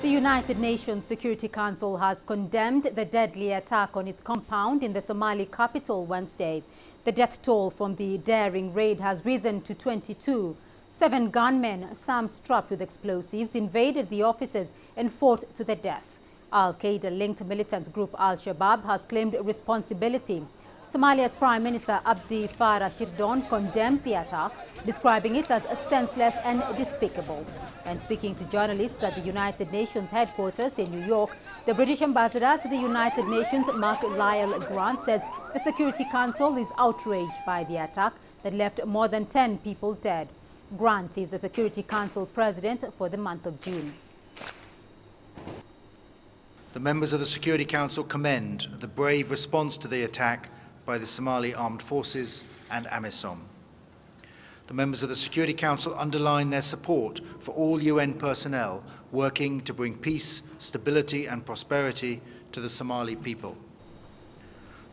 The United Nations Security Council has condemned the deadly attack on its compound in the Somali capital Wednesday. The death toll from the daring raid has risen to 22. 7 gunmen, some strapped with explosives, invaded the offices and fought to the death. Al-Qaeda-linked militant group Al-Shabaab has claimed responsibility. Somalia's Prime Minister Abdi Farah Shirdon condemned the attack, describing it as senseless and despicable. And speaking to journalists at the United Nations headquarters in New York, the British ambassador to the United Nations, Mark Lyle Grant, says the Security Council is outraged by the attack that left more than 10 people dead. Grant is the Security Council president for the month of June. The members of the Security Council commend the brave response to the attack by the Somali Armed Forces and AMISOM. The members of the Security Council underline their support for all UN personnel working to bring peace, stability and prosperity to the Somali people.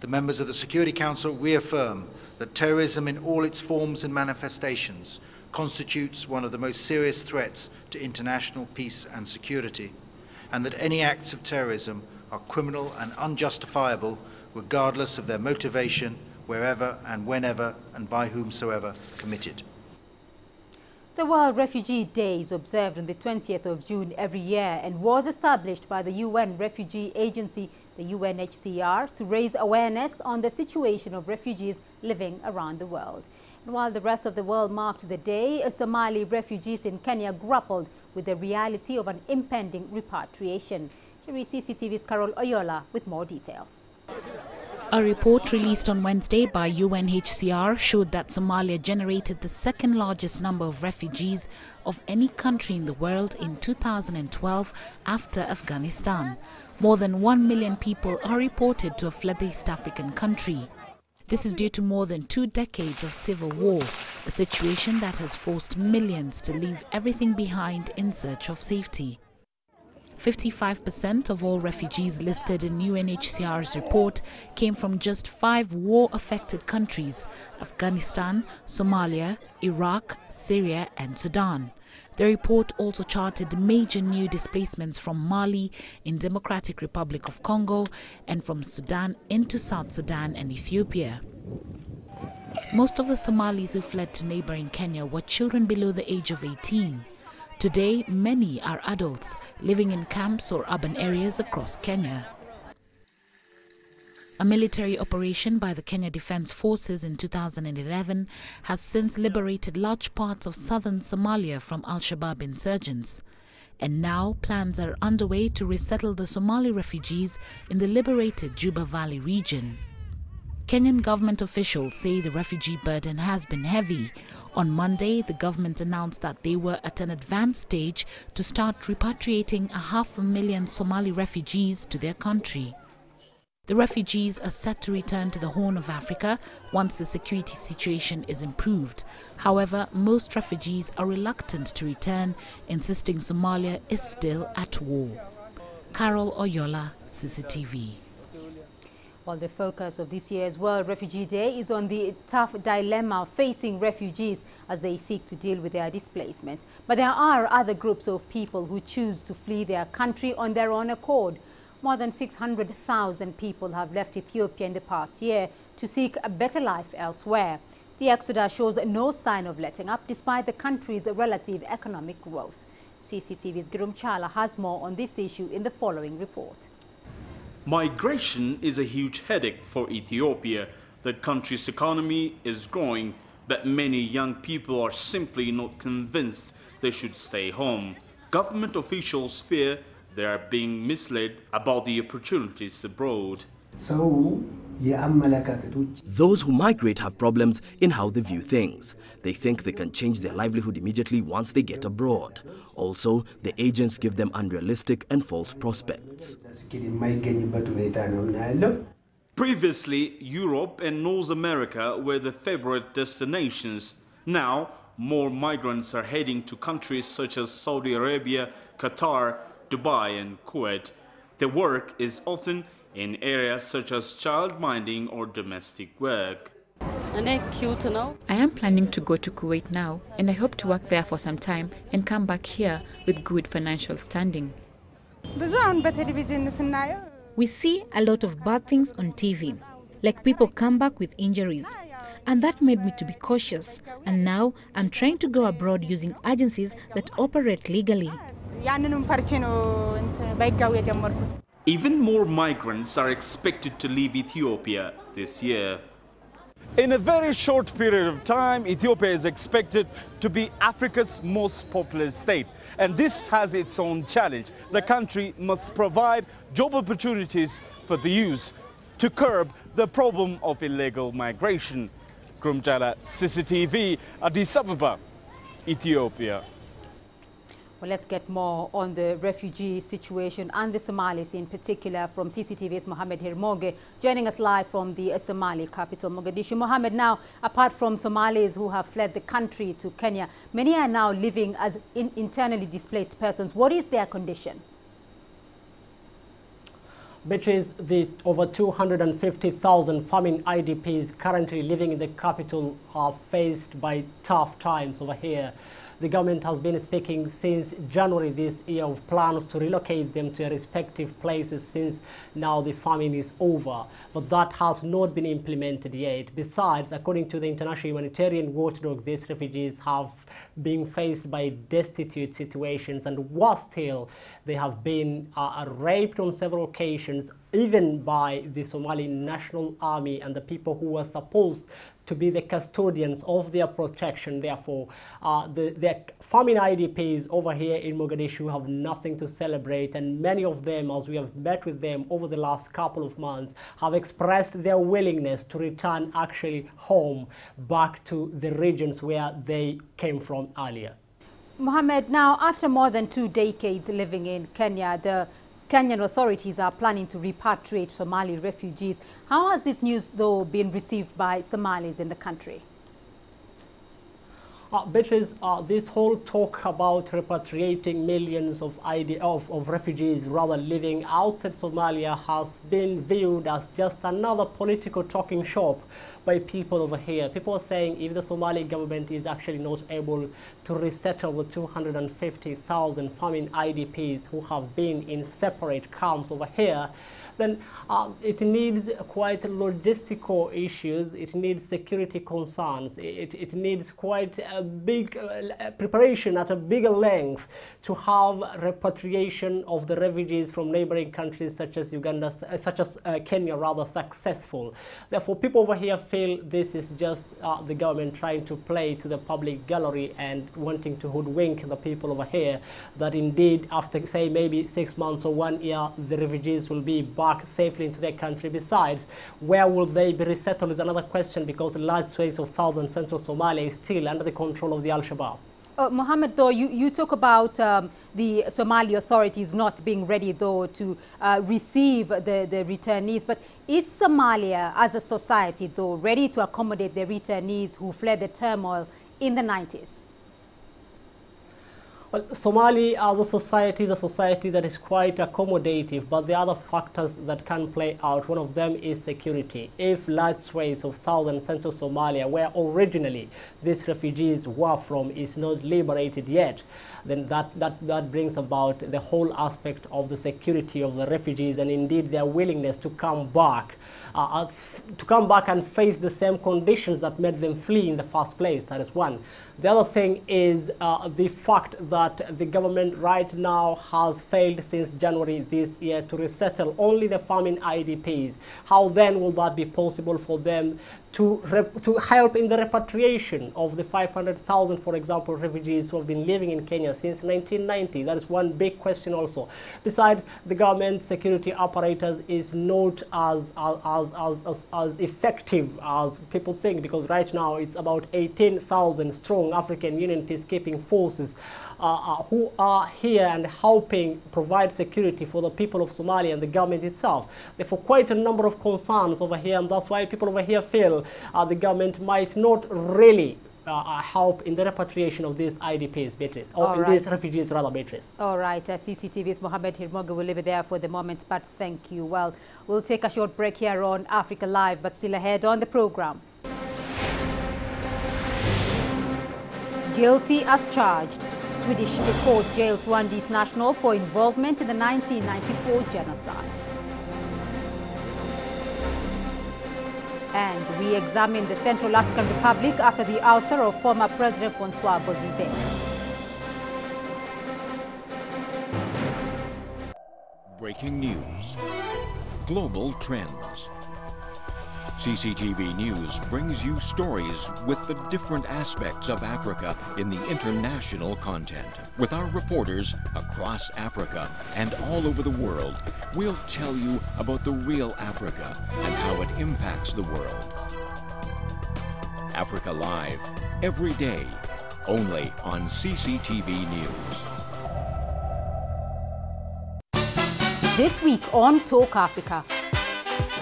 The members of the Security Council reaffirm that terrorism in all its forms and manifestations constitutes one of the most serious threats to international peace and security, and that any acts of terrorism are criminal and unjustifiable regardless of their motivation, wherever and whenever and by whomsoever committed. The World Refugee Day is observed on the 20th of June every year and was established by the UN Refugee Agency, the UNHCR, to raise awareness on the situation of refugees living around the world. And while the rest of the world marked the day, Somali refugees in Kenya grappled with the reality of an impending repatriation. Here is CCTV's Carol Oyola with more details. A report released on Wednesday by UNHCR showed that Somalia generated the second largest number of refugees of any country in the world in 2012 after Afghanistan. More than 1 million people are reported to have fled the East African country. This is due to more than 2 decades of civil war, a situation that has forced millions to leave everything behind in search of safety. 55% of all refugees listed in UNHCR's report came from just 5 war-affected countries: Afghanistan, Somalia, Iraq, Syria and Sudan. The report also charted major new displacements from Mali in Democratic Republic of Congo and from Sudan into South Sudan and Ethiopia. Most of the Somalis who fled to neighboring Kenya were children below the age of 18. Today, many are adults living in camps or urban areas across Kenya. A military operation by the Kenya Defense Forces in 2011 has since liberated large parts of southern Somalia from Al-Shabaab insurgents. And now plans are underway to resettle the Somali refugees in the liberated Juba Valley region. Kenyan government officials say the refugee burden has been heavy. On Monday, the government announced that they were at an advanced stage to start repatriating 500,000 Somali refugees to their country. The refugees are set to return to the Horn of Africa once the security situation is improved. However, most refugees are reluctant to return, insisting Somalia is still at war. Carol Oyola, CCTV. Well, the focus of this year's World Refugee Day is on the tough dilemma facing refugees as they seek to deal with their displacement. But there are other groups of people who choose to flee their country on their own accord. More than 600,000 people have left Ethiopia in the past year to seek a better life elsewhere. The exodus shows no sign of letting up despite the country's relative economic growth. CCTV's Girum Chala has more on this issue in the following report. Migration is a huge headache for Ethiopia. The country's economy is growing, but many young people are simply not convinced they should stay home. Government officials fear they are being misled about the opportunities abroad. Those who migrate have problems in how they view things. They think they can change their livelihood immediately once they get abroad. Also, the agents give them unrealistic and false prospects. Previously, Europe and North America were the favorite destinations. Now, more migrants are heading to countries such as Saudi Arabia, Qatar, Dubai and Kuwait. The work is often in areas such as child minding or domestic work. I am planning to go to Kuwait now, and I hope to work there for some time and come back here with good financial standing. We see a lot of bad things on TV, like people come back with injuries. And that made me to be cautious. And now I'm trying to go abroad using agencies that operate legally. Even more migrants are expected to leave Ethiopia this year. In a very short period of time, Ethiopia is expected to be Africa's most populous state. And this has its own challenge. The country must provide job opportunities for the youth to curb the problem of illegal migration. Mandela, CCTV, Addis Ababa, Ethiopia. Well, let's get more on the refugee situation and the Somalis in particular from CCTV's Mohammed Hirmoge, joining us live from the Somali capital, Mogadishu. Mohammed, now, apart from Somalis who have fled the country to Kenya, many are now living as internally displaced persons. What is their condition? Beatrice, the over 250,000 famine IDPs currently living in the capital are faced by tough times over here. The government has been speaking since January this year of plans to relocate them to their respective places since now the famine is over. But that has not been implemented yet. Besides, according to the international humanitarian watchdog, these refugees have been faced by destitute situations, and worse still, they have been raped on several occasions, even by the Somali National Army and the people who were supposed to be the custodians of their protection. Therefore, the famine IDPs over here in Mogadishu have nothing to celebrate, and many of them, as we have met with them over the last couple of months, have expressed their willingness to return actually home, back to the regions where they came from earlier. Mohammed, now after more than 2 decades living in Kenya, the Kenyan authorities are planning to repatriate Somali refugees. How has this news, though, been received by Somalis in the country? Beatrice, this whole talk about repatriating millions of refugees rather living outside Somalia has been viewed as just another political talking shop by people over here. People are saying if the Somali government is actually not able to resettle the 250,000 famine IDPs who have been in separate camps over here, then it needs quite logistical issues, it needs security concerns, it needs quite a big preparation at a bigger length to have repatriation of the refugees from neighboring countries such as Uganda, Kenya rather, successful. Therefore, people over here feel this is just the government trying to play to the public gallery and wanting to hoodwink the people over here, that indeed after, say, maybe 6 months or 1 year, the refugees will be back safely into their country. Besides, where will they be resettled is another question, because large swathes of southern central Somalia is still under the control of the Al-Shabaab. Mohammed, though, you talk about the Somali authorities not being ready, though, to receive the returnees. But is Somalia, as a society, though, ready to accommodate the returnees who fled the turmoil in the 90s? Well, Somalia as a society is a society that is quite accommodative, but the other factors that can play out, one of them is security. If large swathes of southern central Somalia, where originally these refugees were from, is not liberated yet, then that brings about the whole aspect of the security of the refugees and indeed their willingness to come back. And face the same conditions that made them flee in the first place. That is one. The other thing is the fact that the government right now has failed since January this year to resettle only the famine IDPs. How then will that be possible for them to help in the repatriation of the 500,000, for example, refugees who have been living in Kenya since 1990? That is one big question also. Besides, the government security apparatus is not as effective as people think, because right now it's about 18,000 strong African Union peacekeeping forces who are here and helping provide security for the people of Somalia and the government itself. Therefore, quite a number of concerns over here, and that's why people over here feel the government might not really help in the repatriation of these IDPs, Beatrice, or these refugees, rather, Beatrice. All right, CCTV's Mohammed Hirmoge will leave it there for the moment, but thank you. Well, we'll take a short break here on Africa Live, but still ahead on the program. Guilty as charged. Swedish court jails Rwandese national for involvement in the 1994 genocide. And we examine the Central African Republic after the ouster of former President Francois Bozize. Breaking news. Global trends. CCTV News brings you stories with the different aspects of Africa in the international content. With our reporters across Africa and all over the world, we'll tell you about the real Africa and how it impacts the world. Africa Live, every day, only on CCTV News. This week on Talk Africa.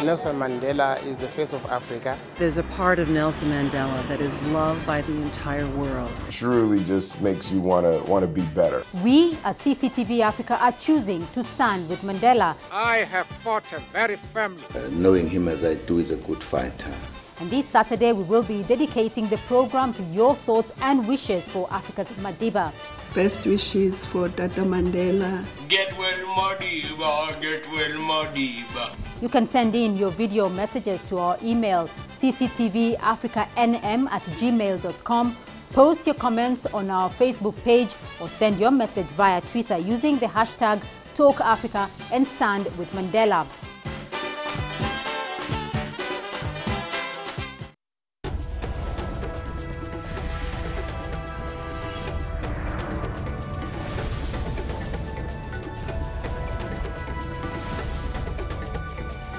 Nelson Mandela is the face of Africa. There's a part of Nelson Mandela that is loved by the entire world. Truly just makes you want to be better. We at CCTV Africa are choosing to stand with Mandela. I have fought very firmly. Knowing him as I do is a good fighter. And this Saturday we will be dedicating the program to your thoughts and wishes for Africa's Madiba. Best wishes for Tata Mandela. Get well Madiba, get well Madiba. You can send in your video messages to our email cctvafricanm@gmail.com. Post your comments on our Facebook page or send your message via Twitter using the hashtag #TalkAfrica and Stand with Mandela.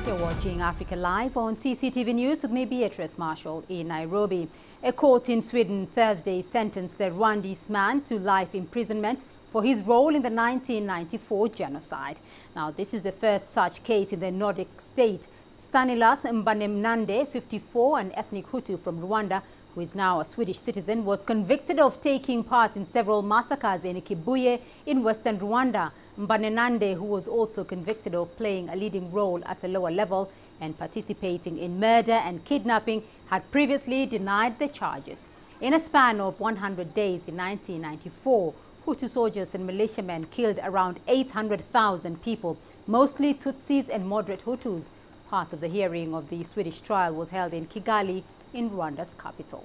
You're watching Africa Live on CCTV News with me, Beatrice Marshall, in Nairobi. A court in Sweden Thursday sentenced the Rwandese man to life imprisonment for his role in the 1994 genocide. Now, this is the first such case in the Nordic state. Stanilas Mbanemnande, 54, an ethnic Hutu from Rwanda, who is now a Swedish citizen, was convicted of taking part in several massacres in Kibuye in western Rwanda. Mbanenande, who was also convicted of playing a leading role at a lower level and participating in murder and kidnapping, had previously denied the charges. In a span of 100 days in 1994, Hutu soldiers and militiamen killed around 800,000 people, mostly Tutsis and moderate Hutus. Part of the hearing of the Swedish trial was held in Kigali, in Rwanda's capital.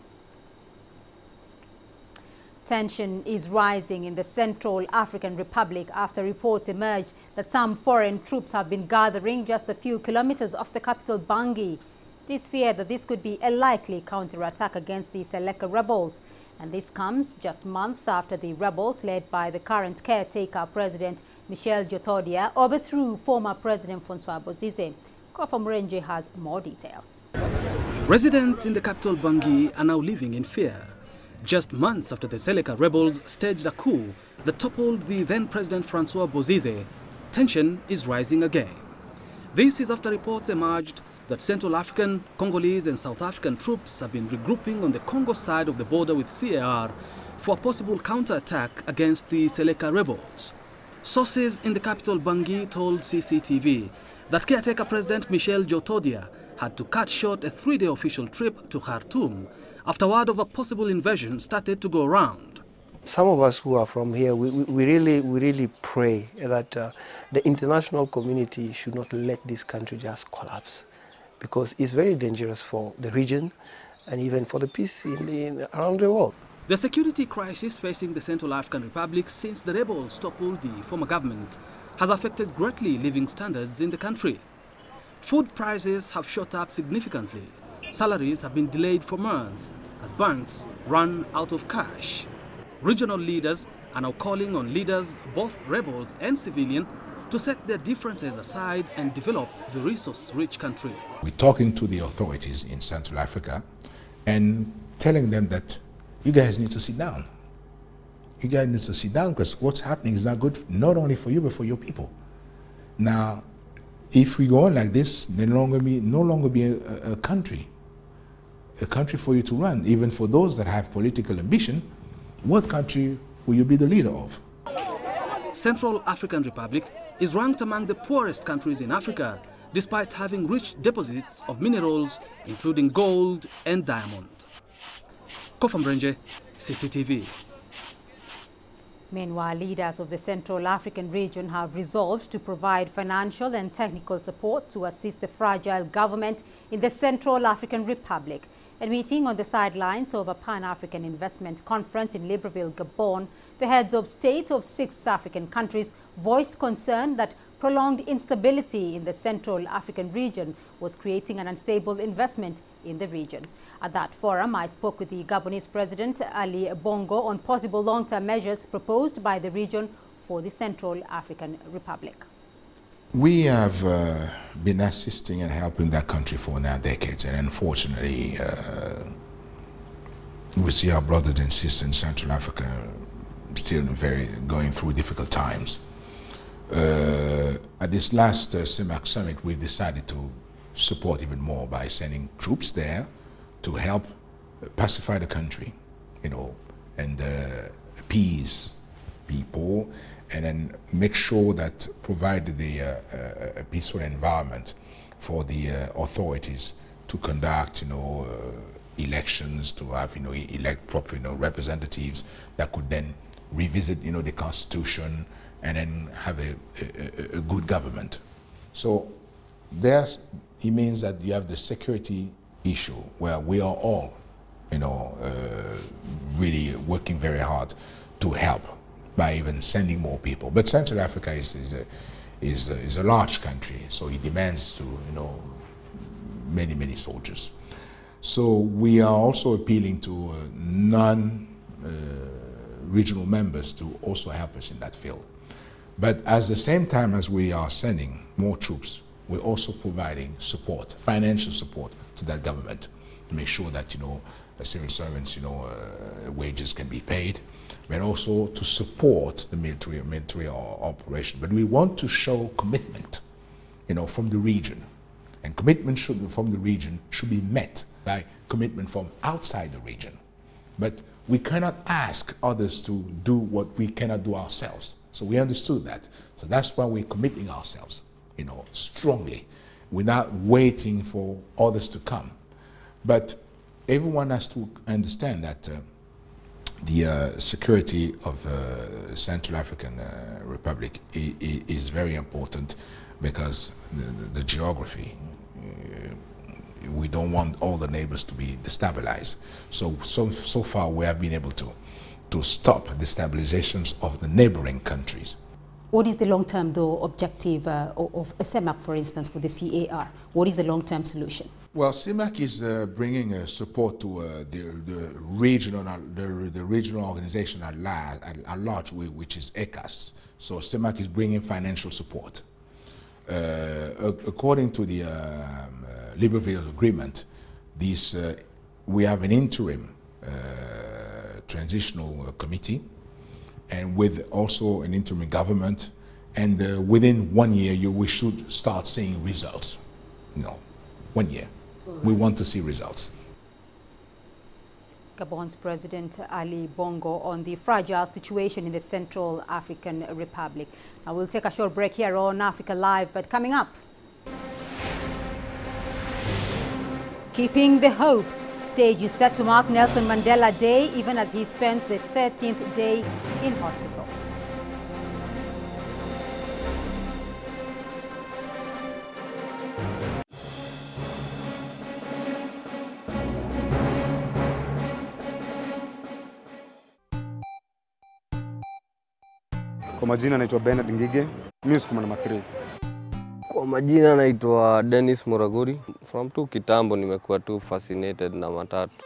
Tension is rising in the Central African Republic after reports emerged that some foreign troops have been gathering just a few kilometers off the capital Bangui. It is feared that this could be a likely counterattack against the Seleka rebels, and this comes just months after the rebels, led by the current caretaker President Michel Djotodia, overthrew former President Francois Bozize. Kofa Mrenje has more details. Residents in the capital Bangui are now living in fear. Just months after the Seleka rebels staged a coup that toppled the then-President Francois Bozize, tension is rising again. This is after reports emerged that Central African, Congolese and South African troops have been regrouping on the Congo side of the border with CAR for a possible counterattack against the Seleka rebels. Sources in the capital Bangui told CCTV that caretaker President Michel Djotodia had to cut short a 3-day official trip to Khartoum after word of a possible invasion started to go around. Some of us who are from here, we really pray that the international community should not let this country just collapse, because it's very dangerous for the region and even for the peace around the world. The security crisis facing the Central African Republic since the rebels toppled the former government has affected greatly living standards in the country. Food prices have shot up significantly. Salaries have been delayed for months as banks run out of cash. Regional leaders are now calling on leaders, both rebels and civilian, to set their differences aside and develop the resource-rich country. We're talking to the authorities in Central Africa and telling them that you guys need to sit down. You guys need to sit down because what's happening is not good, not only for you, but for your people. Now, if we go on like this, no longer be a country for you to run. Even for those that have political ambition, what country will you be the leader of? Central African Republic is ranked among the poorest countries in Africa, despite having rich deposits of minerals, including gold and diamond. Kofa Mrenje, CCTV. Meanwhile, leaders of the Central African region have resolved to provide financial and technical support to assist the fragile government in the Central African Republic. And meeting on the sidelines of a Pan-African Investment Conference in Libreville, Gabon, the heads of state of 6 African countries voiced concern that prolonged instability in the Central African region was creating an unstable investment in the region. At that forum, I spoke with the Gabonese President Ali Bongo on possible long-term measures proposed by the region for the Central African Republic. We have been assisting and helping that country for now decades, and unfortunately, we see our brothers and sisters in Central Africa still going through difficult times. At this last CIMAC summit, we've decided to support even more by sending troops there to help pacify the country, and appease people, and then make sure that provide a peaceful environment for the authorities to conduct, elections, to have, elect proper, representatives that could then revisit, the constitution, and then have a good government. So it means that you have the security issue where we are all, really working very hard to help by even sending more people. But Central Africa is a large country, so it demands to, many soldiers. So we are also appealing to non-regional members to also help us in that field. But at the same time as we are sending more troops, we're also providing support, financial support to that government to make sure that, civil servants, wages can be paid, but also to support the military operation. But we want to show commitment, from the region. And commitment from the region should be met by commitment from outside the region. But we cannot ask others to do what we cannot do ourselves. So we understood that. So that's why we're committing ourselves, strongly, without waiting for others to come. But everyone has to understand that the security of Central African Republic is very important because the geography, we don't want all the neighbors to be destabilized. So far we have been able to stop destabilizations of the neighboring countries. What is the long-term, though, objective of CIMAC, for instance, for the CAR? What is the long-term solution? Well, CIMAC is bringing support to the regional organization at large, which is ECAS. So CIMAC is bringing financial support. According to the Libreville Agreement, we have an interim transitional committee, and with also an interim government, and within 1 year we should start seeing results. 1 year. We want to see results. Gabon's President Ali Bongo on the fragile situation in the Central African Republic. Now we'll take a short break here on Africa Live, but coming up, keeping the hope. Stage is set to mark Nelson Mandela Day, even as he spends the 13th day in hospital. Kwa majina naitwa Bernard Ngige, mimi sukuma namba 3. Kwa majina naitwa Dennis Muraguri. From tu kitambo nimekuwa tu fascinated na matatu.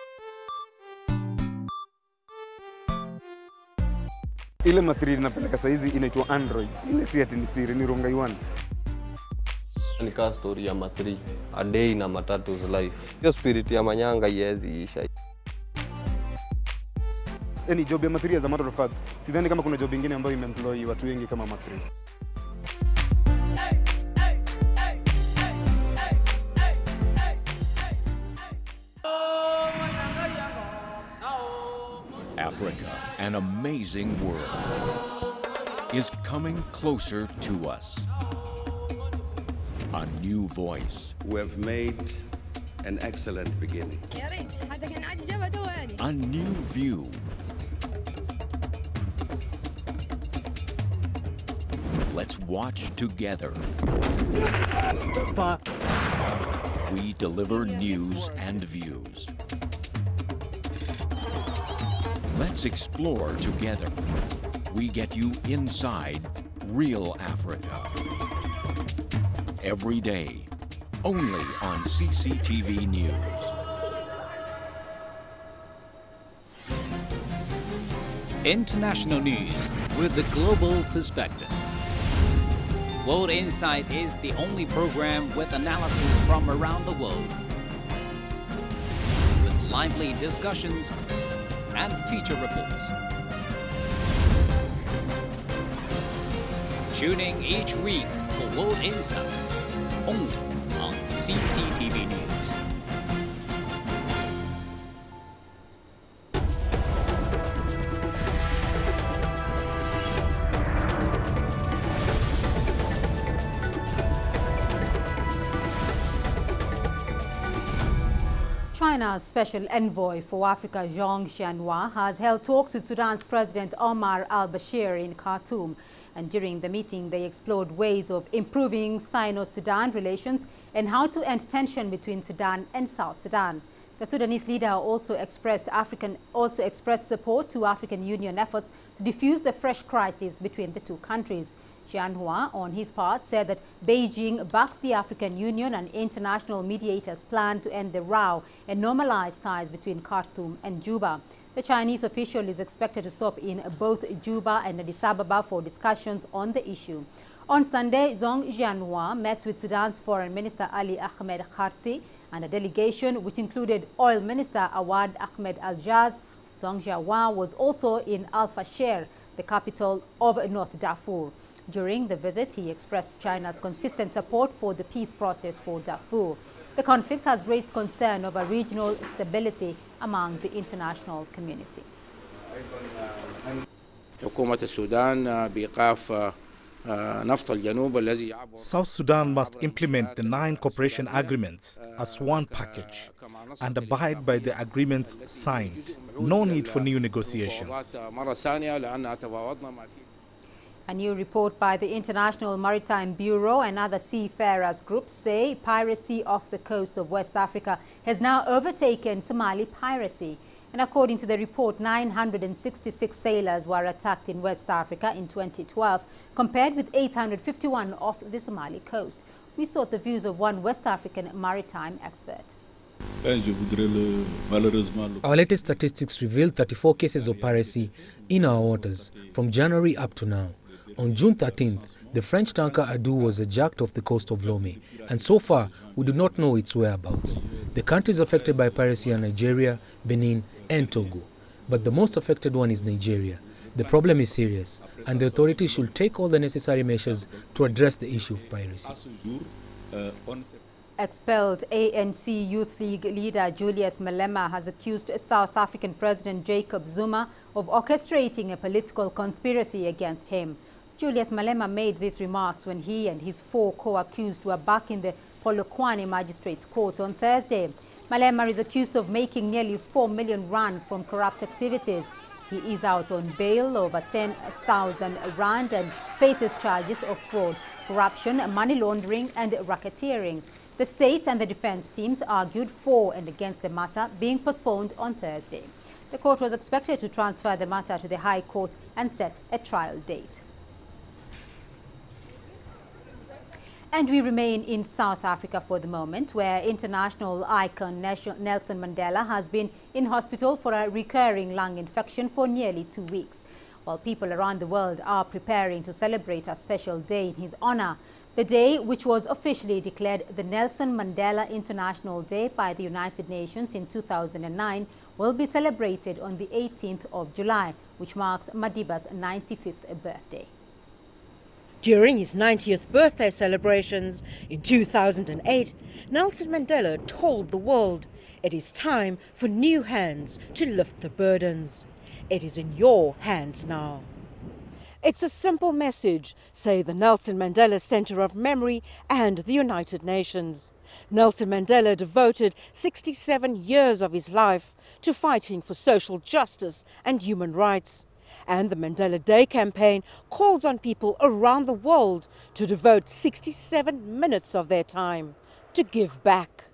Ile mathiri napeleka saizi inaitwa Android. Ile si ati ni siri, ni Rongai 1. Ni ka story ya mathiri, a day na matatu's life. Hiyo spirit ya manyanga yezi isha. Any job ya mathiri as a matter of fact, sidhani kama kuna job nyingine ambayo imeemploy watu wengi kama mathiri. Africa, an amazing world, is coming closer to us. A new voice. We have made an excellent beginning. A new view. watch together. We deliver news and views. Let's explore together. We get you inside real Africa. Every day, only on CCTV News. International news with the global perspective. World Insight is the only program with analysis from around the world, with lively discussions and feature reports. Tune in each week for World Insight, only on CCTV News. China's Special Envoy for Africa, Zhang Xianhua, has held talks with Sudan's President Omar al-Bashir in Khartoum. And during the meeting, they explored ways of improving Sino-Sudan relations and how to end tension between Sudan and South Sudan. The Sudanese leader also expressed support to African Union efforts to defuse the fresh crisis between the two countries. Xianhua, on his part, said that Beijing backs the African Union and international mediators' plan to end the row and normalize ties between Khartoum and Juba. The Chinese official is expected to stop in both Juba and Addis Ababa for discussions on the issue. On Sunday, Zhang Xianhua met with Sudan's Foreign Minister Ali Ahmed Kharti and a delegation which included Oil Minister Awad Ahmed Al-Jaz. Zhang Xianhua was also in Al-Fasher, the capital of North Darfur. During the visit, he expressed China's consistent support for the peace process for Darfur. The conflict has raised concern over regional stability among the international community. South Sudan must implement the 9 cooperation agreements as one package and abide by the agreements signed. No need for new negotiations. A new report by the International Maritime Bureau and other seafarers groups say piracy off the coast of West Africa has now overtaken Somali piracy. And according to the report, 966 sailors were attacked in West Africa in 2012, compared with 851 off the Somali coast. We sought the views of one West African maritime expert. Our latest statistics revealed 34 cases of piracy in our waters from January up to now. On June 13th, the French tanker Adu was hijacked off the coast of Lomé, and so far we do not know its whereabouts. The countries affected by piracy are Nigeria, Benin and Togo, but the most affected one is Nigeria. The problem is serious, and the authorities should take all the necessary measures to address the issue of piracy. Expelled ANC Youth League leader Julius Malema has accused South African President Jacob Zuma of orchestrating a political conspiracy against him. Julius Malema made these remarks when he and his 4 co-accused were back in the Polokwane Magistrates Court on Thursday. Malema is accused of making nearly 4 million rand from corrupt activities. He is out on bail over 10,000 rand and faces charges of fraud, corruption, money laundering and racketeering. The state and the defense teams argued for and against the matter being postponed on Thursday. The court was expected to transfer the matter to the High Court and set a trial date. And we remain in South Africa for the moment, where international icon Nelson Mandela has been in hospital for a recurring lung infection for nearly 2 weeks. While people around the world are preparing to celebrate a special day in his honor, the day, which was officially declared the Nelson Mandela International Day by the United Nations in 2009, will be celebrated on the 18th of July, which marks Madiba's 95th birthday. During his 90th birthday celebrations in 2008, Nelson Mandela told the world, "It is time for new hands to lift the burdens. It is in your hands now." It's a simple message, say the Nelson Mandela Center of Memory and the United Nations. Nelson Mandela devoted 67 years of his life to fighting for social justice and human rights. And the Mandela Day campaign calls on people around the world to devote 67 minutes of their time to give back.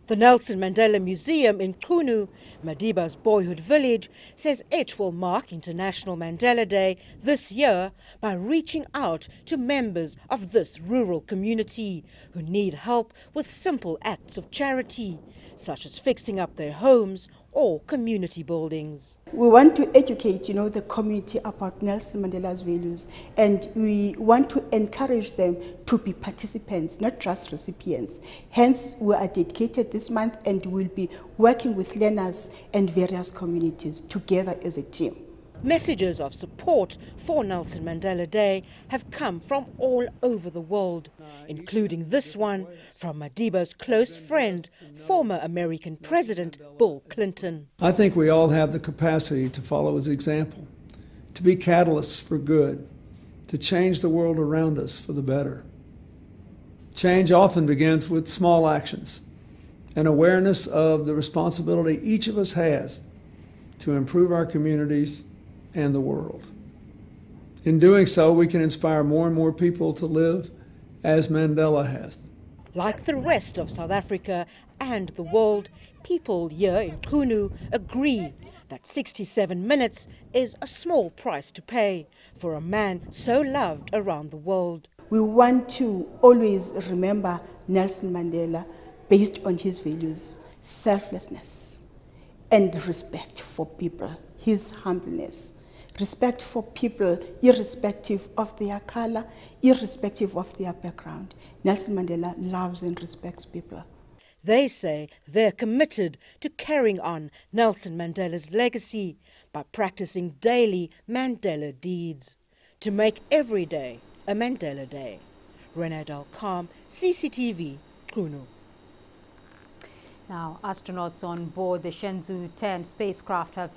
The Nelson Mandela Museum in Qunu, Madiba's boyhood village, says it will mark International Mandela Day this year by reaching out to members of this rural community who need help with simple acts of charity, such as fixing up their homes or community buildings. We want to educate, the community about Nelson Mandela's values, and we want to encourage them to be participants, not just recipients. Hence, we are dedicated this month and we'll be working with learners and various communities together as a team. Messages of support for Nelson Mandela Day have come from all over the world, including this one from Madiba's close friend, former American President Bill Clinton. I think we all have the capacity to follow his example, to be catalysts for good, to change the world around us for the better. Change often begins with small actions, an awareness of the responsibility each of us has to improve our communities and the world. In doing so, we can inspire more and more people to live as Mandela has. Like the rest of South Africa and the world, people here in Qunu agree that 67 minutes is a small price to pay for a man so loved around the world. We want to always remember Nelson Mandela based on his values, selflessness and respect for people, his humbleness. Respect for people, irrespective of their color, irrespective of their background. Nelson Mandela loves and respects people. They say they're committed to carrying on Nelson Mandela's legacy by practicing daily Mandela deeds to make every day a Mandela Day. Renee Dalcom, CCTV, Qunu. Now, astronauts on board the Shenzhou 10 spacecraft have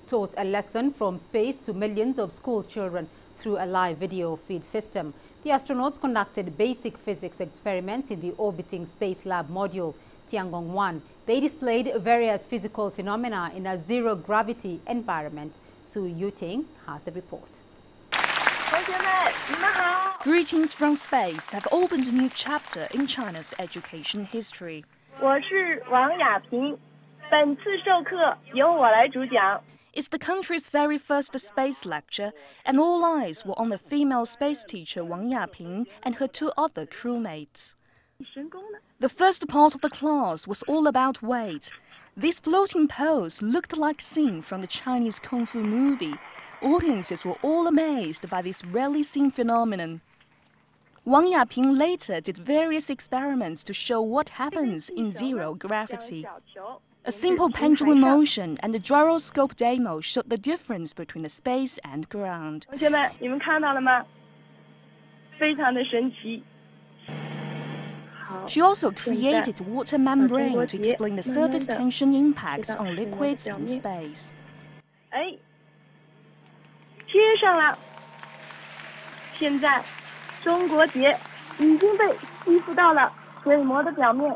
taught a lesson from space to millions of school children through a live video feed system. The astronauts conducted basic physics experiments in the orbiting Space Lab module, Tiangong-1. They displayed various physical phenomena in a zero-gravity environment. Su Yuting has the report. Greetings from space have opened a new chapter in China's education history. 我是王雅萍，本次授课由我来主讲。 It's the country's very first space lecture, and all eyes were on the female space teacher Wang Yaping and her two other crewmates. The first part of the class was all about weight. This floating pose looked like a scene from the Chinese kung fu movie. Audiences were all amazed by this rarely seen phenomenon. Wang Yaping later did various experiments to show what happens in zero gravity. A simple pendulum motion and the gyroscope demo showed the difference between the space and ground. 同学们，你们看到了吗？非常的神奇。 She also created a water membrane to explain the surface tension impacts on liquids in space. 哎，贴上了。现在，中国结已经被吸附到了水膜的表面。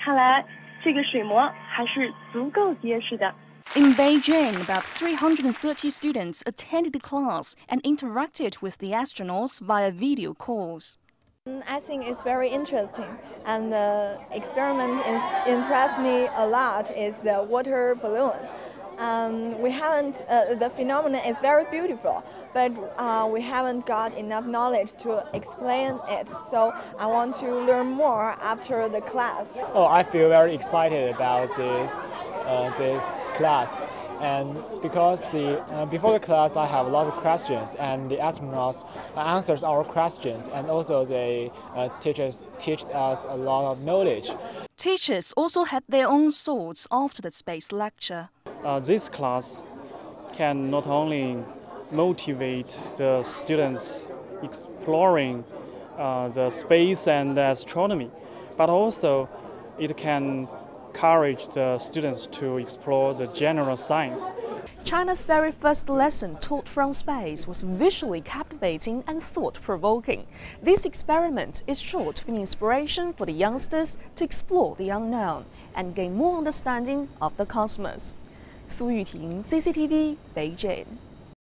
看来。 这个水膜还是足够结实的。 In Beijing, about 330 students attended the class and interacted with the astronauts via video calls. I think it's very interesting, and the experiment impressed me a lot is the water balloon. We haven't, the phenomenon is very beautiful, but we haven't got enough knowledge to explain it. So I want to learn more after the class. Oh, I feel very excited about this class. And because before the class, I have a lot of questions, and the astronauts answers our questions, and also they teach us a lot of knowledge. Teachers also had their own thoughts after the space lecture. This class can not only motivate the students exploring the space and astronomy, but also it can encourage the students to explore the general science. China's very first lesson taught from space was visually captivating and thought-provoking. This experiment is sure to be an inspiration for the youngsters to explore the unknown and gain more understanding of the cosmos. Su Yuting, CCTV, Beijing.